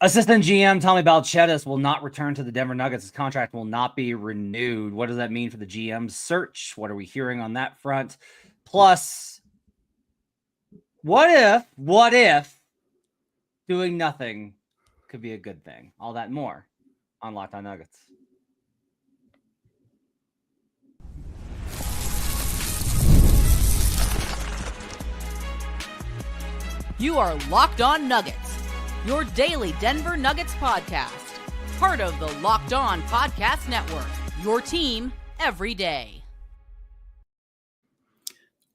Assistant GM Tommy Balcetis will not return to the Denver Nuggets. His contract will not be renewed. What does that mean for the GM search? What are we hearing on that front? Plus, what if doing nothing could be a good thing? All that and more on Locked On Nuggets. You are Locked On Nuggets, your daily Denver Nuggets podcast. Part of the Locked On Podcast Network, your team every day.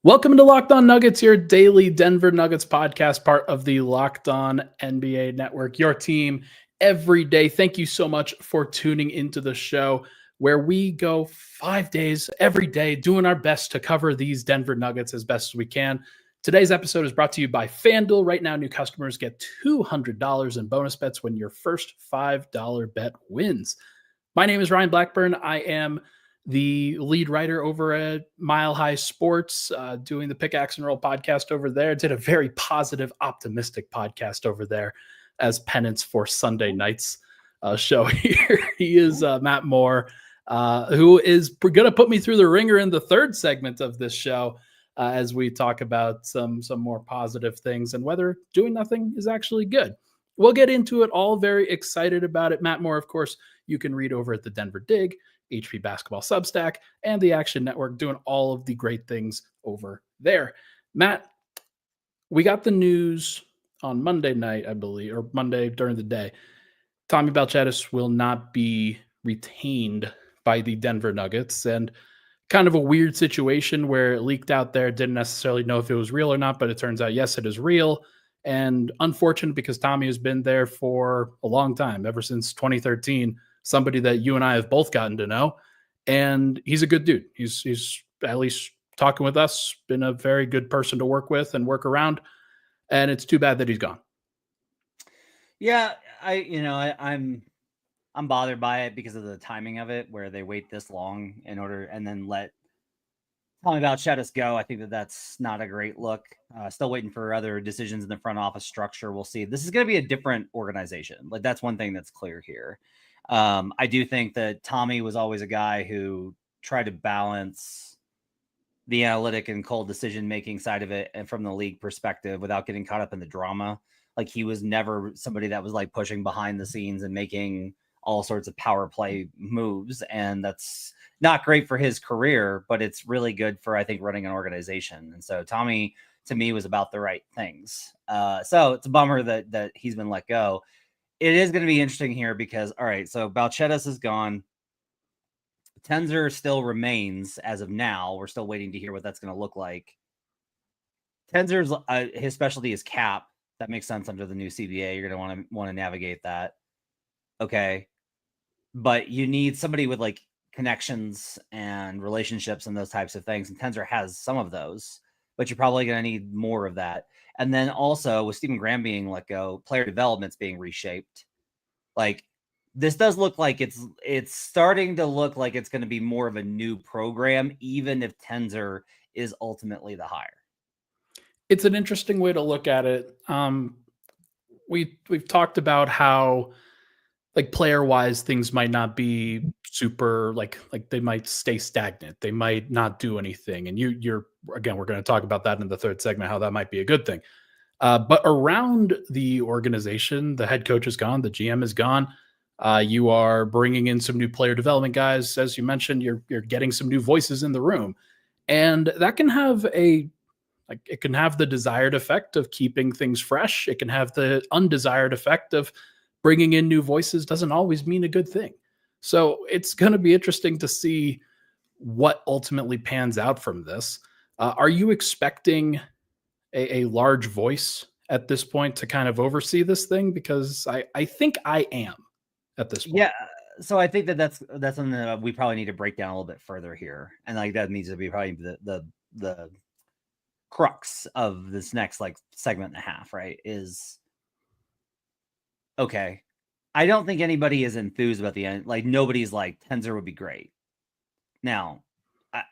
Welcome to Locked On Nuggets, your daily Denver Nuggets podcast, part of the Locked On NBA Network, your team every day. Thank you so much for tuning into the show where we go 5 days every day doing our best to cover these Denver Nuggets as best as we can. Today's episode is brought to you by FanDuel. Right now, new customers get $200 in bonus bets when your first $5 bet wins. My name is Ryan Blackburn. I am the lead writer over at Mile High Sports, doing the Pickaxe and Roll podcast over there. Did a very positive, optimistic podcast over there as penance for Sunday night's show here. He is Matt Moore, who is going to put me through the ringer in the third segment of this show, as we talk about some more positive things and whether doing nothing is actually good. We'll get into it all. Very excited about it. Matt Moore, of course, you can read over at the Denver Dig, HP Basketball Substack, and the Action Network, doing all of the great things over there. Matt, we got the news on Monday night, I believe, or Monday during the day. Tommy Balcetis will not be retained by the Denver Nuggets, and kind of a weird situation where it leaked out there. Didn't necessarily know if it was real or not, but it turns out, yes, it is real. And unfortunate because Tommy has been there for a long time, ever since 2013, somebody that you and I have both gotten to know. And he's a good dude. He's at least talking with us, been a very good person to work with and work around. And it's too bad that he's gone. Yeah, I'm bothered by it because of the timing of it, where they wait this long in order and then let Tommy Balcetis go. I think that's not a great look. Still waiting for other decisions in the front office structure. We'll see. This is going to be a different organization. Like, that's one thing that's clear here. I do think that Tommy was always a guy who tried to balance the analytic and cold decision-making side of it and from the league perspective without getting caught up in the drama. Like, he was never somebody that was like pushing behind the scenes and making all sorts of power play moves. And that's not great for his career, but it's really good for, I think, running an organization. And so Tommy, to me, was about the right things. So it's a bummer that he's been let go. It is going to be interesting here because, all right, so Balcetis is gone. Tenzer still remains as of now. We're still waiting to hear what that's going to look like. Tenzer's his specialty is cap. That makes sense under the new CBA. You're going to want to navigate that. Okay. But you need somebody with like connections and relationships and those types of things. And Tenzer has some of those, but you're probably going to need more of that. And then also with Stephen Graham being let go, player development's being reshaped. Like, this does look like it's starting to look like it's going to be more of a new program, even if Tenzer is ultimately the hire. It's an interesting way to look at it. We've talked about how, like, player-wise, things might not be super, like they might stay stagnant. They might not do anything. And you're again, we're going to talk about that in the third segment, how that might be a good thing. But around the organization, the head coach is gone, the GM is gone. You are bringing in some new player development guys. As you mentioned, you're getting some new voices in the room. And that can have it can have the desired effect of keeping things fresh. It can have the undesired effect of bringing in new voices doesn't always mean a good thing. So it's going to be interesting to see what ultimately pans out from this. Are you expecting a large voice at this point to kind of oversee this thing? Because I think I am at this point. Yeah. So I think that's something that we probably need to break down a little bit further here. And like, that needs to be probably the crux of this next like segment and a half, right? Is, okay, I don't think anybody is enthused about the end. Like, nobody's like, Tenzer would be great. Now,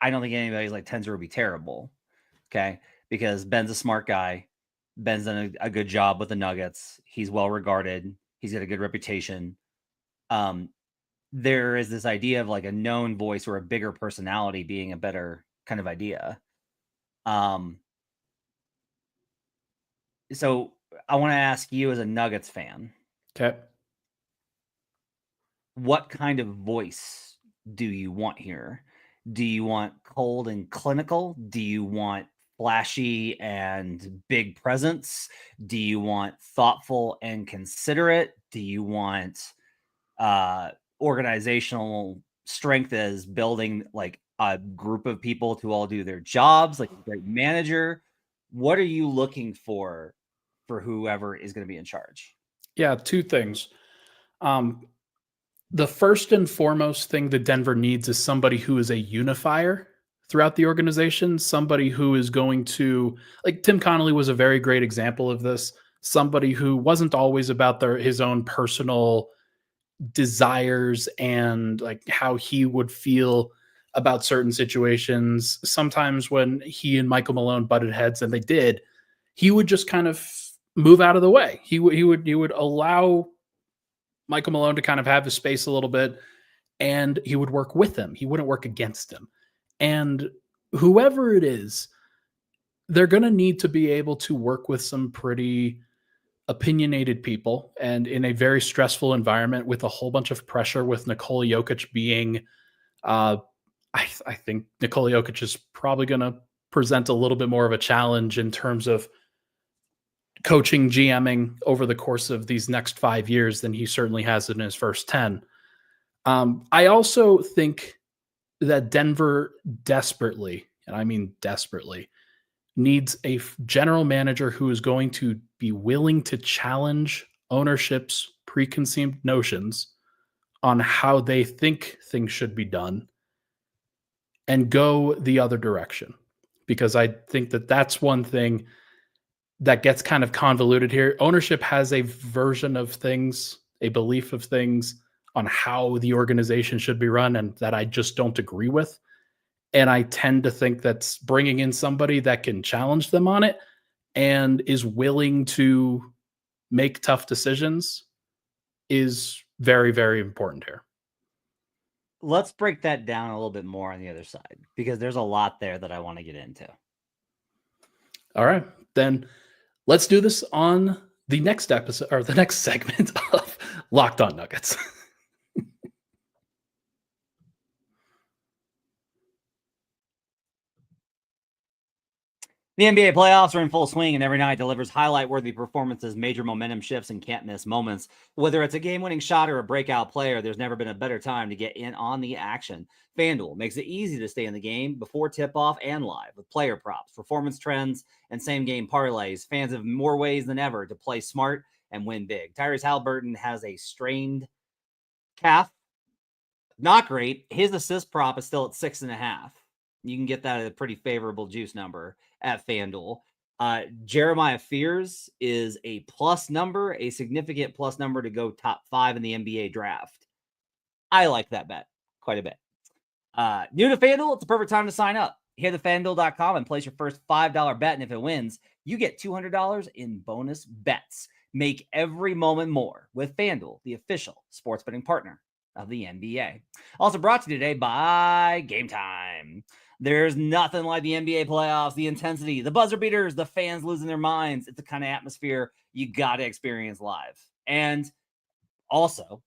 I don't think anybody's like, Tenzer would be terrible. Okay. Because Ben's a smart guy. Ben's done a good job with the Nuggets. He's well regarded. He's got a good reputation. There is this idea of like a known voice or a bigger personality being a better kind of idea. So I want to ask you as a Nuggets fan, Okay. what kind of voice do you want here? Do you want cold and clinical? Do you want flashy and big presence? Do you want thoughtful and considerate? Do you want organizational strength as building like a group of people to all do their jobs, like a great manager? What are you looking for whoever is going to be in charge? Yeah, two things. The first and foremost thing that Denver needs is somebody who is a unifier throughout the organization, somebody who is going to, like Tim Connelly was a very great example of this, somebody who wasn't always about his own personal desires and like how he would feel about certain situations. Sometimes when he and Michael Malone butted heads, and they did, he would just kind of move out of the way. He would allow Michael Malone to kind of have his space a little bit, and he would work with him. He wouldn't work against him. And whoever it is, they're going to need to be able to work with some pretty opinionated people, and in a very stressful environment with a whole bunch of pressure, with Nikola Jokic being, I think Nikola Jokic is probably going to present a little bit more of a challenge in terms of coaching, GMing over the course of these next 5 years than he certainly has in his first 10. I also think that Denver desperately, and I mean desperately, needs a general manager who is going to be willing to challenge ownership's preconceived notions on how they think things should be done and go the other direction. Because I think that that's one thing that gets kind of convoluted here. Ownership has a version of things, a belief of things on how the organization should be run, and that I just don't agree with. And I tend to think that bringing in somebody that can challenge them on it and is willing to make tough decisions is very, very important here. Let's break that down a little bit more on the other side, because there's a lot there that I want to get into. All right, then let's do this on the next episode, or the next segment of Locked On Nuggets. The NBA playoffs are in full swing, and every night delivers highlight-worthy performances, major momentum shifts, and can't-miss moments. Whether it's a game-winning shot or a breakout player, there's never been a better time to get in on the action. FanDuel makes it easy to stay in the game before tip-off and live with player props, performance trends, and same-game parlays. Fans have more ways than ever to play smart and win big. Tyrese Halliburton has a strained calf. Not great. His assist prop is still at 6.5. You can get that at a pretty favorable juice number at FanDuel. Jeremiah Fears is a plus number, a significant plus number to go top 5 in the NBA draft. I like that bet quite a bit. New to FanDuel, it's the perfect time to sign up. Head to FanDuel.com and place your first $5 bet, and if it wins, you get $200 in bonus bets. Make every moment more with FanDuel, the official sports betting partner of the NBA. Also brought to you today by Gametime. There's nothing like the NBA playoffs, the intensity, the buzzer beaters, the fans losing their minds. It's the kind of atmosphere you got to experience live. And also,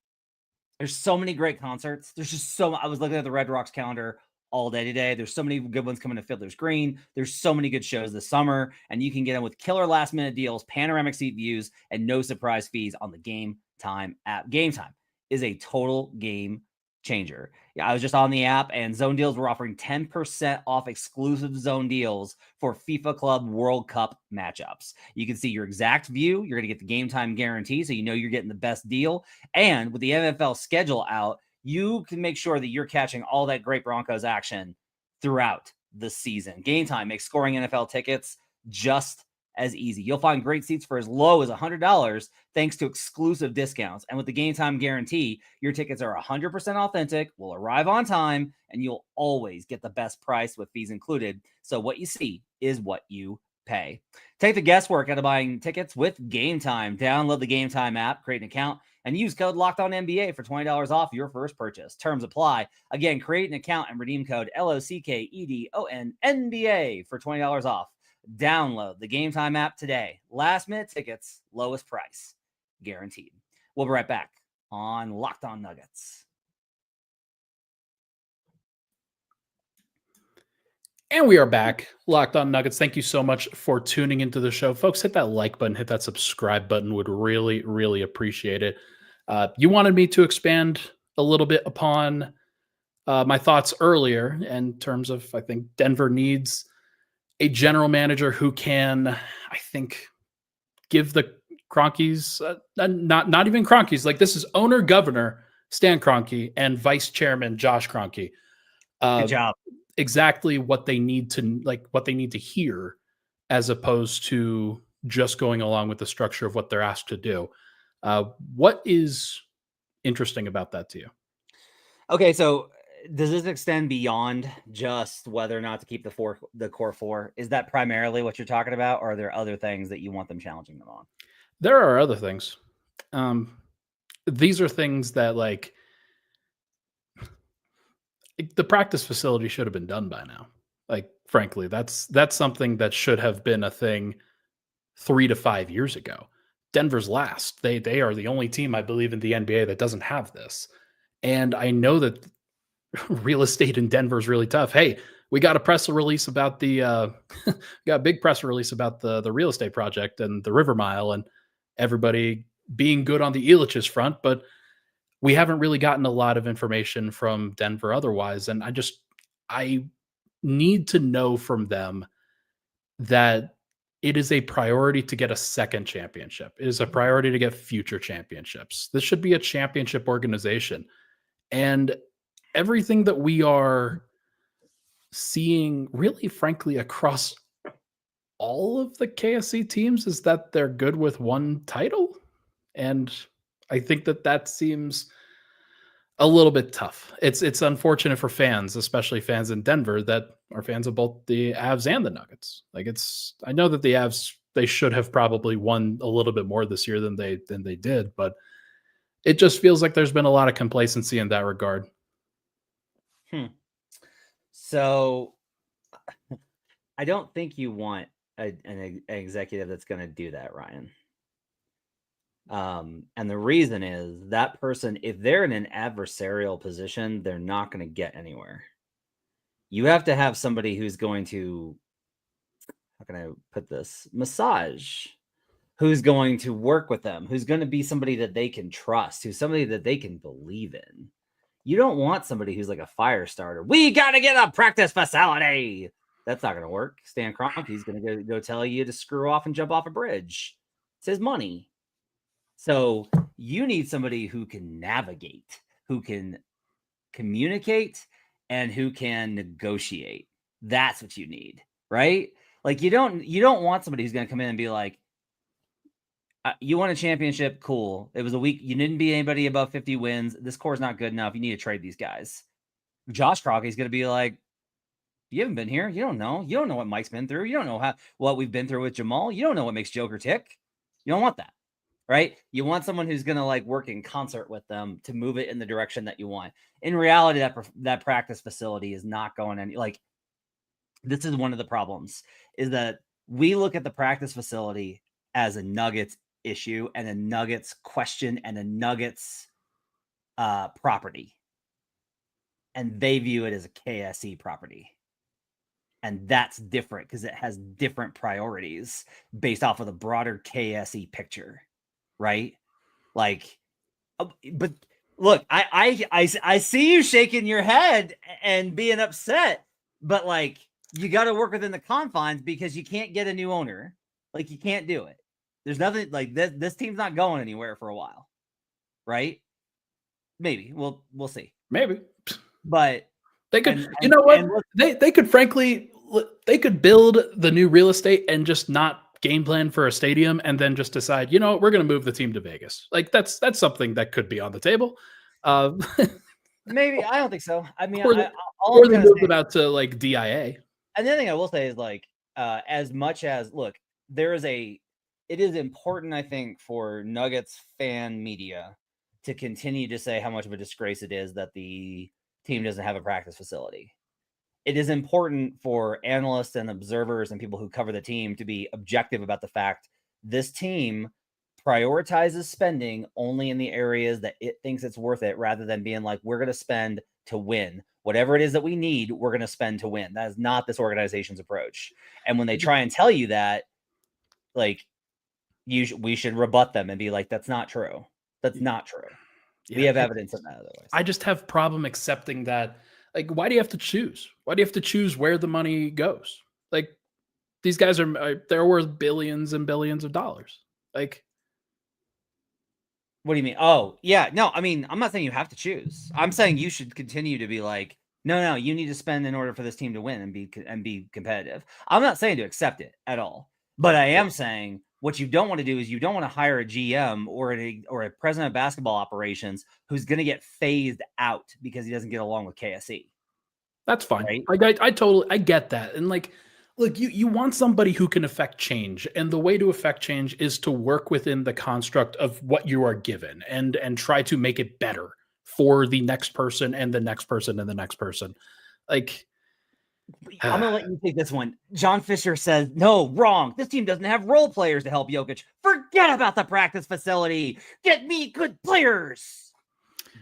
there's so many great concerts. There's just I was looking at the Red Rocks calendar all day today. There's so many good ones coming to Fiddler's Green. There's so many good shows this summer, and you can get them with killer last-minute deals, panoramic seat views, and no surprise fees on the Gametime app. Gametime is a total game changer. Yeah, I was just on the app, and Zone Deals were offering 10% off exclusive Zone Deals for FIFA Club World Cup matchups. You can see your exact view. You're going to get the Gametime guarantee, so you know you're getting the best deal. And with the NFL schedule out, you can make sure that you're catching all that great Broncos action throughout the season. Gametime makes scoring NFL tickets just as easy. You'll find great seats for as low as $100 thanks to exclusive discounts. And with the Gametime guarantee, your tickets are 100% authentic, will arrive on time, and you'll always get the best price with fees included. So what you see is what you pay. Take the guesswork out of buying tickets with Gametime. Download the Gametime app, create an account, and use code LOCKEDONNBA for $20 off your first purchase. Terms apply. Again, create an account and redeem code LOCKEDONNBA for $20 off. Download the Gametime app today. Last minute tickets, lowest price, guaranteed. We'll be right back on Locked On Nuggets. And we are back, Locked On Nuggets. Thank you so much for tuning into the show. Folks, hit that like button, hit that subscribe button. Would really, really appreciate it. You wanted me to expand a little bit upon my thoughts earlier in terms of, I think Denver needs a general manager who can, I think, give the Cronkies, not even Cronkies, like this is owner governor Stan Kroenke and vice chairman Josh Kroenke. Good job. Exactly what they need to hear, as opposed to just going along with the structure of what they're asked to do. What is interesting about that to you? Okay, so does this extend beyond just whether or not to keep the core four? Is that primarily what you're talking about, or are there other things that you want them challenging them on? There are other things. These are things that, like, the practice facility should have been done by now. Like, frankly, that's something that should have been a thing 3 to 5 years ago. Denver's last. They are the only team, I believe, in the NBA that doesn't have this. And I know that real estate in Denver is really tough. Hey, we got a press release about got a big press release about the real estate project and the River Mile and everybody being good on the Ilitch's front, but we haven't really gotten a lot of information from Denver otherwise. And I need to know from them that it is a priority to get a second championship. It is a priority to get future championships. This should be a championship organization. And everything that we are seeing, really, frankly, across all of the KSC teams is that they're good with one title. And I think that seems a little bit tough. It's unfortunate for fans, especially fans in Denver that are fans of both the Avs and the Nuggets. Like, I know that the Avs, they should have probably won a little bit more this year than they did, but it just feels like there's been a lot of complacency in that regard. So I don't think you want an executive that's going to do that, Ryan. And the reason is that person, if they're in an adversarial position, they're not going to get anywhere. You have to have somebody who's going to, how can I put this, massage, who's going to work with them, who's going to be somebody that they can trust, who's somebody that they can believe in. You don't want somebody who's like a fire starter. We got to get a practice facility. That's not going to work. Stan Kroenke's going to go tell you to screw off and jump off a bridge. It's his money. So you need somebody who can navigate, who can communicate, and who can negotiate. That's what you need, right? Like, you don't want somebody who's going to come in and be like, you won a championship, cool. It was a week. You didn't beat anybody above 50 wins. This core's not good enough. You need to trade these guys. Josh Kroenke's going to be like, you haven't been here. You don't know. You don't know what Mike's been through. You don't know what we've been through with Jamal. You don't know what makes Joker tick. You don't want that, right? You want someone who's going to like work in concert with them to move it in the direction that you want. In reality, that practice facility is not going any, like, this is one of the problems, is that we look at the practice facility as a Nuggets issue and a Nuggets question and a Nuggets property. And they view it as a KSE property. And that's different because it has different priorities based off of the broader KSE picture, right? Like, but look, I see you shaking your head and being upset, but like, you got to work within the confines because you can't get a new owner. Like, you can't do it. There's nothing like this. This team's not going anywhere for a while, right? Maybe we'll see. Maybe, but they could. You know what? They could, frankly, they could build the new real estate and just not game plan for a stadium, and then just decide, you know what, we're going to move the team to Vegas. Like, that's something that could be on the table. Maybe. I don't think so. I mean, or they move it out to like DIA. And the other thing I will say is, like, as much as look, it is important, I think, for Nuggets fan media to continue to say how much of a disgrace it is that the team doesn't have a practice facility. It is important for analysts and observers and people who cover the team to be objective about the fact this team prioritizes spending only in the areas that it thinks it's worth it, rather than being like, we're going to spend to win. Whatever it is that we need, we're going to spend to win. That is not this organization's approach. And when they try and tell you that, like, we should rebut them and be like, that's not true. That's not true. We have evidence of that otherwise. I just have problem accepting that. Like, why do you have to choose? Why do you have to choose where the money goes? Like, these guys they're worth billions and billions of dollars. Like, what do you mean? Oh, yeah. No, I mean, I'm not saying you have to choose. I'm saying you should continue to be like, no, you need to spend in order for this team to win and be competitive. I'm not saying to accept it at all, but I am saying what you don't want to do is you don't want to hire a GM or a president of basketball operations who's going to get phased out because he doesn't get along with KSE. That's fine. Right? I get that. And like, look, you want somebody who can affect change, and the way to affect change is to work within the construct of what you are given and try to make it better for the next person and the next person and the next person. Like, I'm going to let you take this one. John Fisher says, no, wrong. This team doesn't have role players to help Jokic. Forget about the practice facility. Get me good players.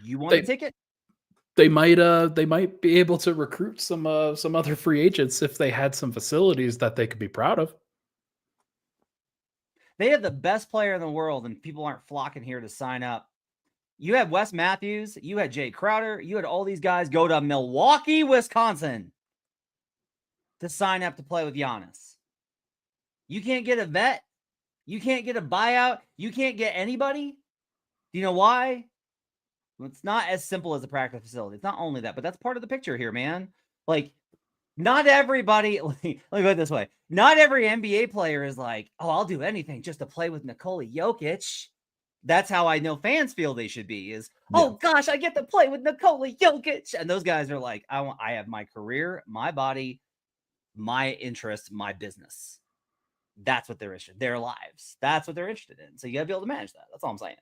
You want to take it? They might be able to recruit some other free agents if they had some facilities that they could be proud of. They have the best player in the world, and people aren't flocking here to sign up. You had Wes Matthews, you had Jay Crowder, you had all these guys go to Milwaukee, Wisconsin to sign up to play with Giannis. You can't get a vet. You can't get a buyout. You can't get anybody. Do you know why? It's not as simple as a practice facility. It's not only that, but that's part of the picture here, man. Like, not everybody, let me put it this way. Not every NBA player is like, oh, I'll do anything just to play with Nikola Jokic. That's how I know fans feel they should be is, oh gosh, I get to play with Nikola Jokic. And those guys are like, I have my career, my body, my interests, my business. That's what they're interested in. Their lives. That's what they're interested in. So you got to be able to manage that. That's all I'm saying.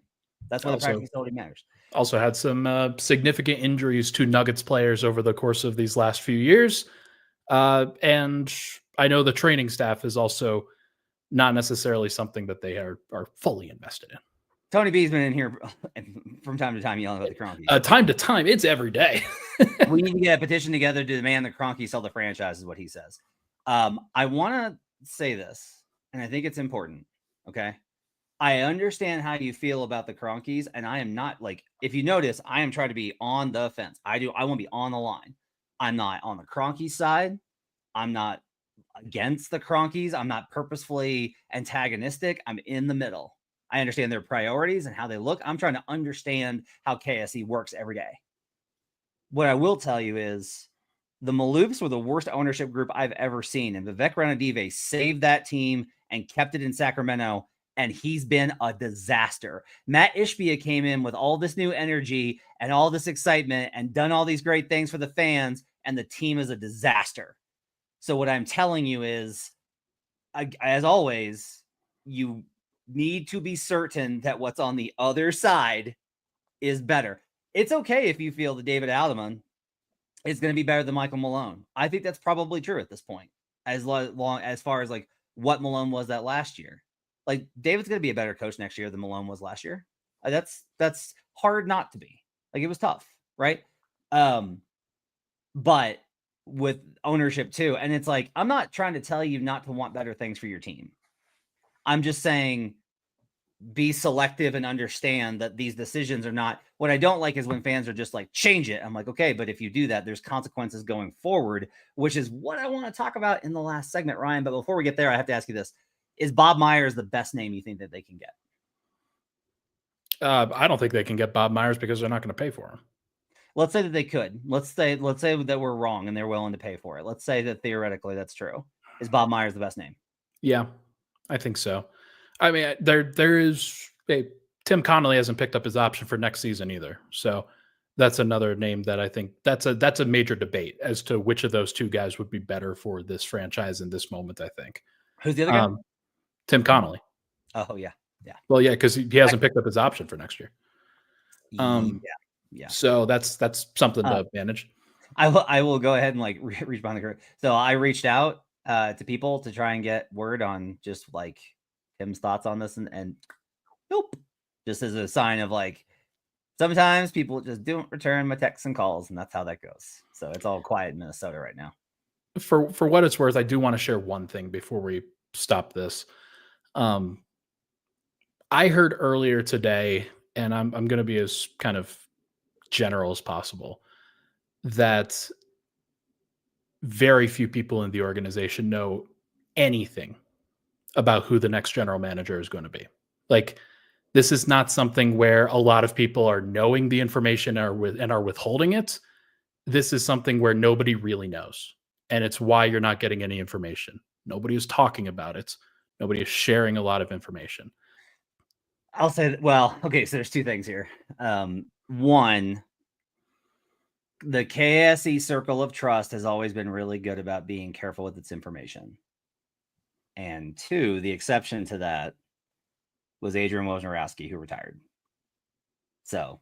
That's why the practice facility matters. Also had some significant injuries to Nuggets players over the course of these last few years. And I know the training staff is also not necessarily something that they are fully invested in. Tony B's been in here from time to time yelling about the Cronkies. Time to time, it's every day. We need to get a petition together to demand the Cronkies sell the franchise, is what he says. I want to say this, and I think it's important, okay? I understand how you feel about the Cronkies, and I am not like, if you notice, I am trying to be on the fence. I want to be on the line. I'm not on the Cronkies side. I'm not against the Cronkies. I'm not purposefully antagonistic. I'm in the middle. I understand their priorities and how they look. I'm trying to understand how KSE works every day. What I will tell you is the Maloops were the worst ownership group I've ever seen. And Vivek Ranadive saved that team and kept it in Sacramento. And he's been a disaster. Matt Ishbia came in with all this new energy and all this excitement and done all these great things for the fans. And the team is a disaster. So what I'm telling you is, as always, you need to be certain that what's on the other side is better. It's okay if you feel that David Alderman is going to be better than Michael Malone. I think that's probably true at this point, as far as like what Malone was that last year. Like, David's going to be a better coach next year than Malone was last year. That's hard not to be. Like, it was tough, right? But with ownership too, and it's like, I'm not trying to tell you not to want better things for your team. I'm just saying be selective and understand that these decisions are not, what I don't like is when fans are just like, change it. I'm like, okay, but if you do that, there's consequences going forward, which is what I want to talk about in the last segment, Ryan. But before we get there, I have to ask you this. Is Bob Myers the best name you think that they can get? I don't think they can get Bob Myers because they're not going to pay for him. Let's say that they could. Let's say that we're wrong and they're willing to pay for it. Let's say that theoretically that's true. Is Bob Myers the best name? Yeah, I think so. I mean, there is Tim Connelly hasn't picked up his option for next season either. So That's another name that I think that's a major debate as to which of those two guys would be better for this franchise in this moment, I think. Who's the other guy? Tim Connelly. Oh, yeah. Yeah. Well, yeah, because he hasn't picked up his option for next year. Yeah. So that's something to manage. I will go ahead and like reach behind the curtain. So I reached out to people to try and get word on just like Tim's thoughts on this, and nope. Just as a sign of like, sometimes people just don't return my texts and calls, and that's how that goes. So it's all quiet in Minnesota right now. For what it's worth, I do want to share one thing before we stop this. I heard earlier today, and I'm going to be as kind of general as possible, that very few people in the organization know anything about who the next general manager is going to be. Like, this is not something where a lot of people are knowing the information and are withholding it. This is something where nobody really knows. And it's why you're not getting any information. Nobody is talking about it. Nobody is sharing a lot of information. I'll say, well, okay, so there's two things here. One, the KSE circle of trust has always been really good about being careful with its information. And two, the exception to that was Adrian Wojnarowski, who retired. So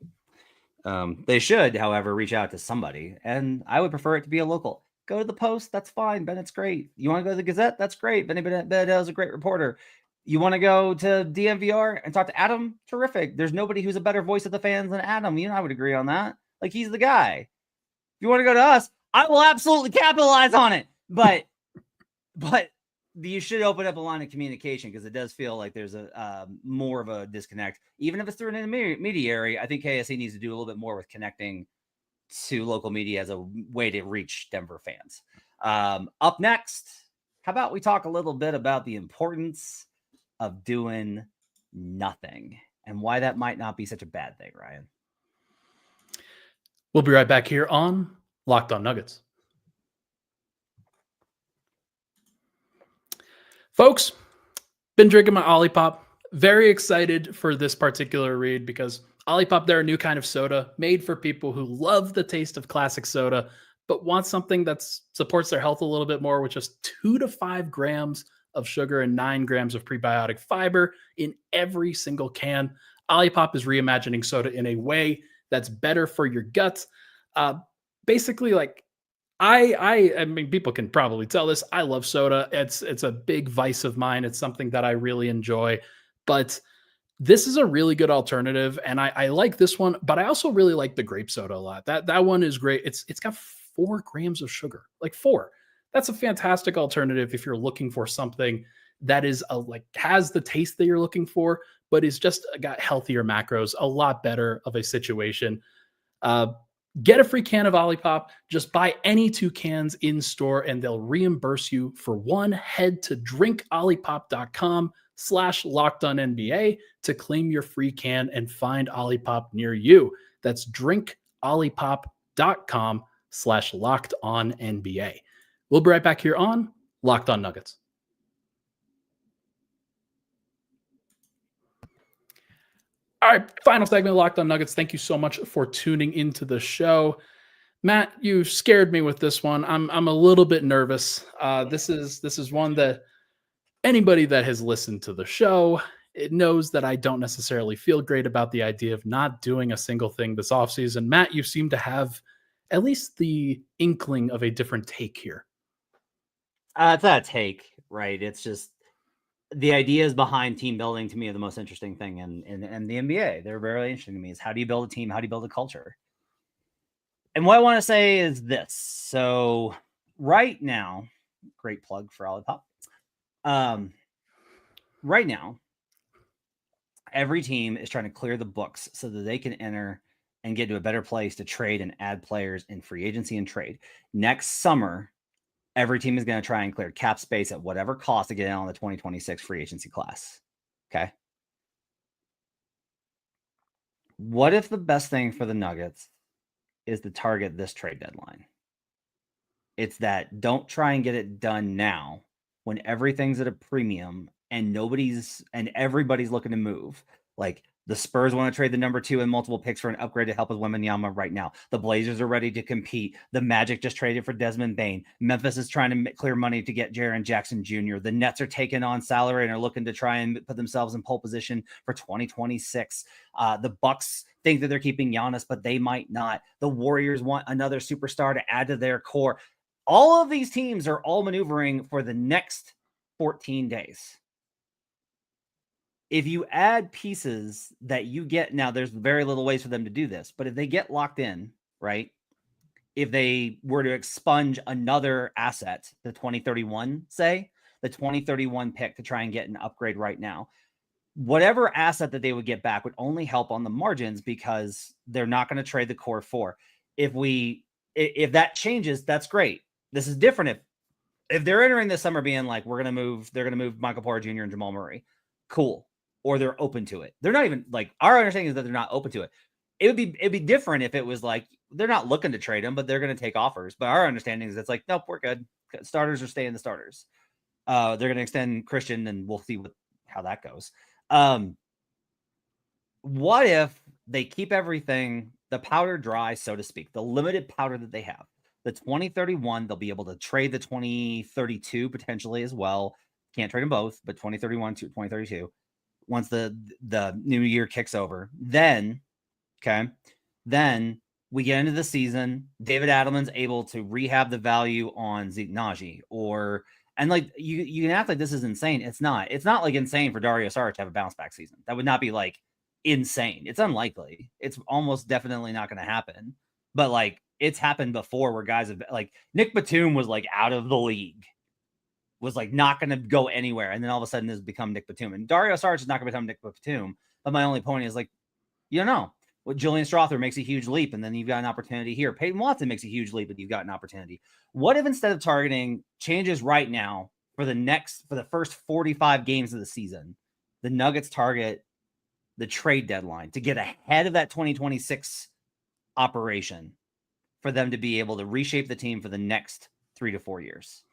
they should, however, reach out to somebody. And I would prefer it to be a local. Go to the Post. That's fine. Bennett's great. You want to go to the Gazette? That's great. Bennett is a great reporter. You want to go to DMVR and talk to Adam? Terrific. There's nobody who's a better voice of the fans than Adam. You and I would agree on that. Like, he's the guy. If you want to go to us, I will absolutely capitalize on it. But you should open up a line of communication, because it does feel like there's a more of a disconnect. Even if it's through an intermediary, I think KSE needs to do a little bit more with connecting to local media as a way to reach Denver fans. Up next, how about we talk a little bit about the importance of doing nothing and why that might not be such a bad thing, Ryan? We'll be right back here on Locked On Nuggets. Folks, been drinking my OLIPOP. Very excited for this particular read because OLIPOP, they're a new kind of soda made for people who love the taste of classic soda, but want something that supports their health a little bit more, with just 2 to 5 grams of sugar and 9 grams of prebiotic fiber in every single can. OLIPOP is reimagining soda in a way that's better for your gut. Basically, like, I mean, people can probably tell this. I love soda. It's a big vice of mine. It's something that I really enjoy. But this is a really good alternative, and I like this one. But I also really like the grape soda a lot. That one is great. It's got 4 grams of sugar, like 4. That's a fantastic alternative if you're looking for something that is has the taste that you're looking for, but is just got healthier macros. A lot better of a situation. Get a free can of OLIPOP. Just buy any 2 cans in store and they'll reimburse you for 1. Head to drinkolipop.com/LockedOnNBA to claim your free can and find OLIPOP near you. That's drinkolipop.com/LockedOnNBA. We'll be right back here on Locked On Nuggets. All right, final segment of Locked On Nuggets. Thank you so much for tuning into the show. Matt, you scared me with this one. I'm a little bit nervous. This is one that anybody that has listened to the show, it knows that I don't necessarily feel great about the idea of not doing a single thing this offseason. Matt, you seem to have at least the inkling of a different take here. It's not a take, right? It's just the ideas behind team building, to me, are the most interesting thing in the NBA. They're very interesting to me. Is how do you build a team? How do you build a culture? And what I want to say is this. So right now, great plug for Lollipop. Right now, every team is trying to clear the books so that they can enter and get to a better place to trade and add players in free agency and trade. Next summer, every team is going to try and clear cap space at whatever cost to get in on the 2026 free agency class. Okay. What if the best thing for the Nuggets is to target this trade deadline? It's that don't try and get it done now when everything's at a premium and everybody's looking to move. Like, The Spurs want to trade the number 2 and multiple picks for an upgrade to help with Wembanyama right now. The Blazers are ready to compete. The Magic just traded for Desmond Bane. Memphis is trying to clear money to get Jaren Jackson Jr. The Nets are taking on salary and are looking to try and put themselves in pole position for 2026. The Bucks think that they're keeping Giannis, but they might not. The Warriors want another superstar to add to their core. All of these teams are all maneuvering for the next 14 days. If you add pieces that you get, now there's very little ways for them to do this, but if they get locked in, right? If they were to expunge another asset, the 2031, say, the 2031 pick to try and get an upgrade right now, whatever asset that they would get back would only help on the margins because they're not going to trade the core 4. If that changes, that's great. This is different if they're entering this summer being like, they're going to move Michael Porter Jr. and Jamal Murray. Cool. Or they're open to it. They're not even like, our understanding is that they're not open to it. It'd be different if it was like, they're not looking to trade them, but they're going to take offers. But our understanding is it's like, nope, we're good. Starters are staying the starters. They're going to extend Christian and we'll see how that goes. What if they keep everything, the powder dry, so to speak, the limited powder that they have, the 2031, they'll be able to trade the 2032 potentially as well. Can't trade them both, but 2031 to 2032. Once the new year kicks over, then we get into the season. David Adelman's able to rehab the value on Zeke Naji, and like you can act like this is insane. It's not like insane for Dario Saric to have a bounce back season. That would not be like insane. It's unlikely. It's almost definitely not going to happen. But like it's happened before where guys have like Nick Batum was like out of the league. Was like not going to go anywhere. And then all of a sudden has become Nick Batum. And Dario Saric is not going to become Nick Batum. But my only point is like, you don't know. Well, Julian Strother makes a huge leap, and then you've got an opportunity here. Peyton Watson makes a huge leap, and you've got an opportunity. What if instead of targeting changes right now for the first 45 games of the season, the Nuggets target the trade deadline to get ahead of that 2026 operation for them to be able to reshape the team for the next 3 to 4 years?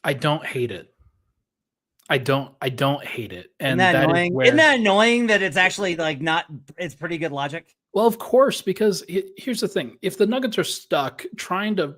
I don't hate it. I don't hate it. And isn't that annoying that it's actually like it's pretty good logic? Well, of course, because here's the thing. If the Nuggets are stuck trying to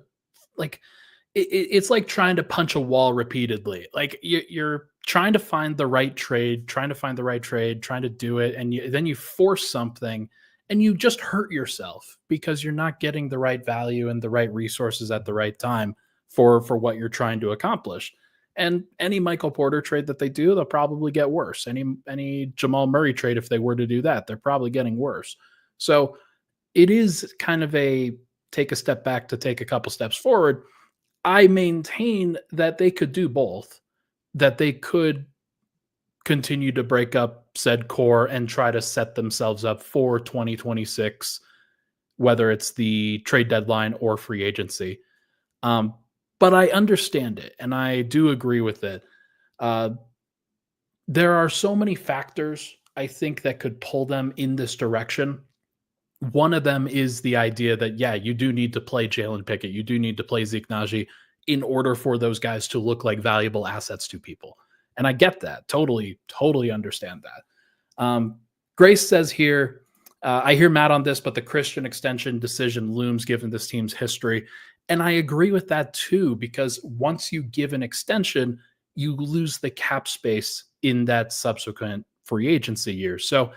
it's like trying to punch a wall repeatedly. Like you're trying to find the right trade, trying to do it. And then you force something and you just hurt yourself because you're not getting the right value and the right resources at the right time for what you're trying to accomplish. And any Michael Porter trade that they do, they'll probably get worse. Any Jamal Murray trade, if they were to do that, they're probably getting worse. So it is kind of a take a step back to take a couple steps forward. I maintain that they could do both, that they could continue to break up said core and try to set themselves up for 2026, whether it's the trade deadline or free agency. But I understand it, and I do agree with it. There are so many factors, I think, that could pull them in this direction. One of them is the idea that, yeah, you do need to play Jalen Pickett. You do need to play Zeke Naji in order for those guys to look like valuable assets to people. And I get that. Totally understand that. Grace says here, I hear Matt on this, but the Christian extension decision looms given this team's history. And I agree with that too, because once you give an extension, you lose the cap space in that subsequent free agency year. So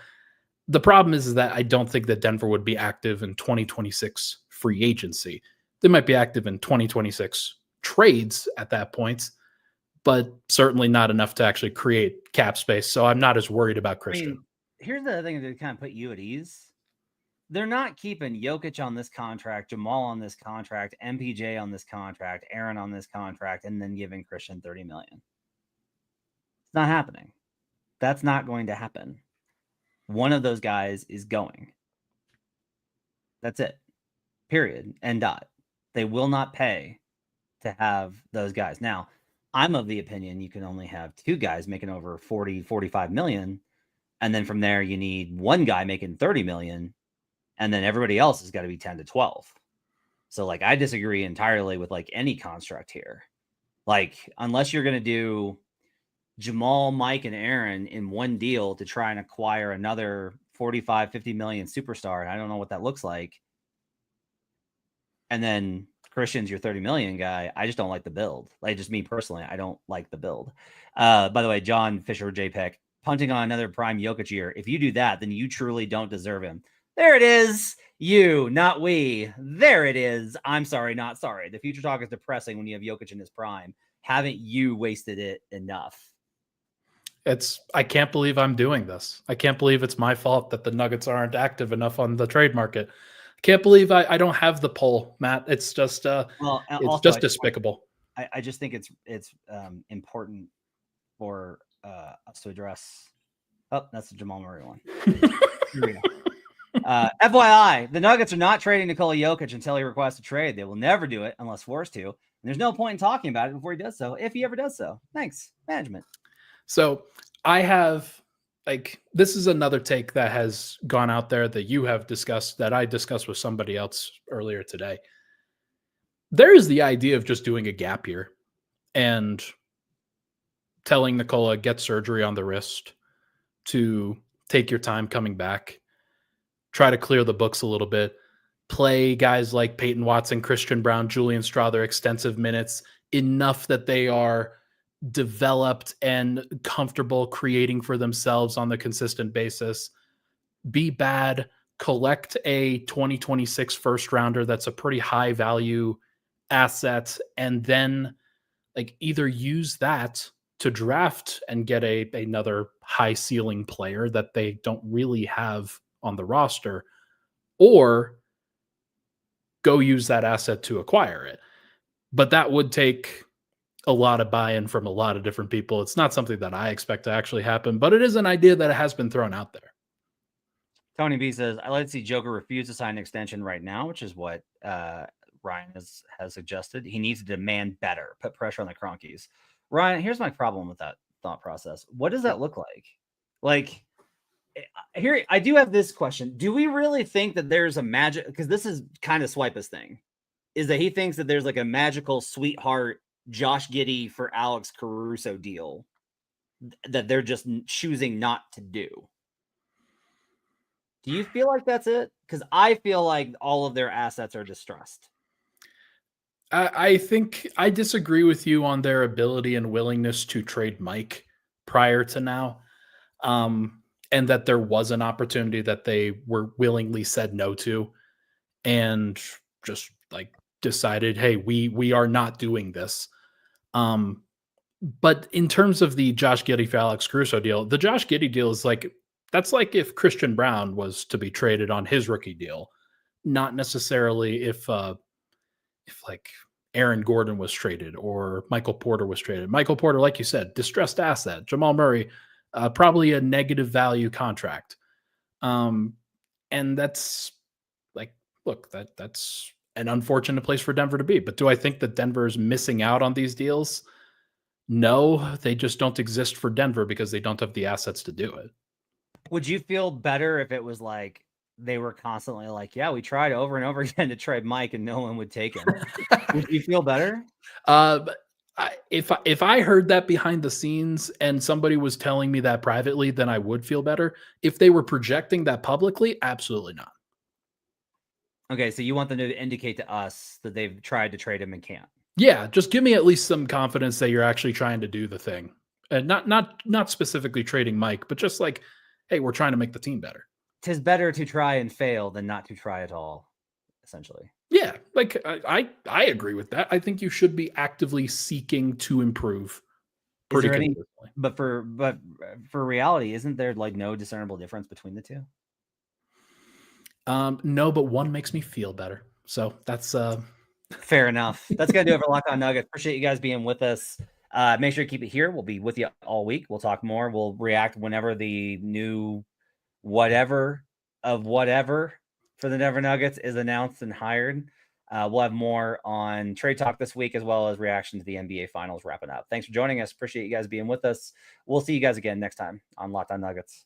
the problem is that I don't think that Denver would be active in 2026 free agency. They might be active in 2026 trades at that point, but certainly not enough to actually create cap space. So I'm not as worried about Christian. I mean, here's the thing to kind of put you at ease. They're not keeping Jokic on this contract, Jamal on this contract, MPJ on this contract, Aaron on this contract, and then giving Christian $30 million. It's not happening. That's not going to happen. One of those guys is going. That's it. Period. End dot. They will not pay to have those guys. Now, I'm of the opinion you can only have 2 guys making over 40, 45 million. And then from there, you need 1 guy making 30 million. And then everybody else has got to be 10 to 12. So like, I disagree entirely with like any construct here. Like, unless you're going to do Jamal, Mike, and Aaron in one deal to try and acquire another 45, 50 million superstar. And I don't know what that looks like. And then Christian's your 30 million guy. I just don't like the build. Like, just me personally, I don't like the build. By the way, John Fisher, JPEG, punting on another prime Jokic year. If you do that, then you truly don't deserve him. There it is. You, not we. There it is. I'm sorry, not sorry. The future talk is depressing when you have Jokic in his prime. Haven't you wasted it enough? I can't believe I'm doing this. I can't believe it's my fault that the Nuggets aren't active enough on the trade market. I can't believe I don't have the poll, Matt. It's just it's just despicable. I just think it's important for us to address. Oh, that's the Jamal Murray one. Here we go. FYI, the Nuggets are not trading Nikola Jokic until he requests a trade. They will never do it unless forced to. And there's no point in talking about it before he does so, if he ever does so. Thanks, management. So I have, this is another take that has gone out there that you have discussed, that I discussed with somebody else earlier today. There is the idea of just doing a gap year and telling Nikola, get surgery on the wrist, to take your time coming back, try to clear the books a little bit, play guys like Peyton Watson, Christian Brown, Julian Strawther extensive minutes, enough that they are developed and comfortable creating for themselves on the consistent basis. Be bad, collect a 2026 first rounder that's a pretty high value asset, and then either use that to draft and get another high ceiling player that they don't really have on the roster, or go use that asset to acquire it. But that would take a lot of buy-in from a lot of different people. It's not something that I expect to actually happen, but it is an idea that has been thrown out there. Tony B says, I'd like to see Joker refuse to sign an extension right now, which is what Ryan has suggested. He needs to demand better, put pressure on the Cronkies. Ryan, here's my problem with that thought process. What does that look like? Here, I do have this question. Do we really think that there's a magic, because this is kind of Swipe's thing, is that he thinks that there's like a magical sweetheart Josh Giddey for Alex Caruso deal that they're just choosing not to do? Do you feel like that's it? Because I feel like all of their assets are distressed. I think I disagree with you on their ability and willingness to trade Mike prior to now. And that there was an opportunity that they were willingly said no to, and just decided, hey, we are not doing this. But in terms of the Josh Giddey for Alex Caruso deal, the Josh Giddey deal is that's like if Christian Brown was to be traded on his rookie deal, not necessarily if Aaron Gordon was traded or Michael Porter was traded. Michael Porter, like you said, distressed asset. Jamal Murray, probably a negative value contract. And that's look, that's an unfortunate place for Denver to be. But do I think that Denver is missing out on these deals? No, they just don't exist for Denver because they don't have the assets to do it. Would you feel better if it was they were constantly yeah, we tried over and over again to trade Mike and no one would take him? Would you feel better? If I heard that behind the scenes and somebody was telling me that privately, then I would feel better. If they were projecting that publicly, absolutely not. Okay, so you want them to indicate to us that they've tried to trade him and can't. Yeah, just give me at least some confidence that you're actually trying to do the thing. And not specifically trading Mike, but just hey, we're trying to make the team better. 'Tis better to try and fail than not to try at all, essentially. Yeah, I agree with that. I think you should be actively seeking to improve. But for reality, isn't there no discernible difference between the two? No, but one makes me feel better. So that's fair enough. That's gonna do it for Locked On Nuggets. Appreciate you guys being with us. Make sure you keep it here. We'll be with you all week. We'll talk more. We'll react whenever the new whatever for the Denver Nuggets is announced and hired. We'll have more on trade talk this week, as well as reaction to the NBA Finals wrapping up. Thanks for joining us. Appreciate you guys being with us. We'll see you guys again next time on Locked On Nuggets.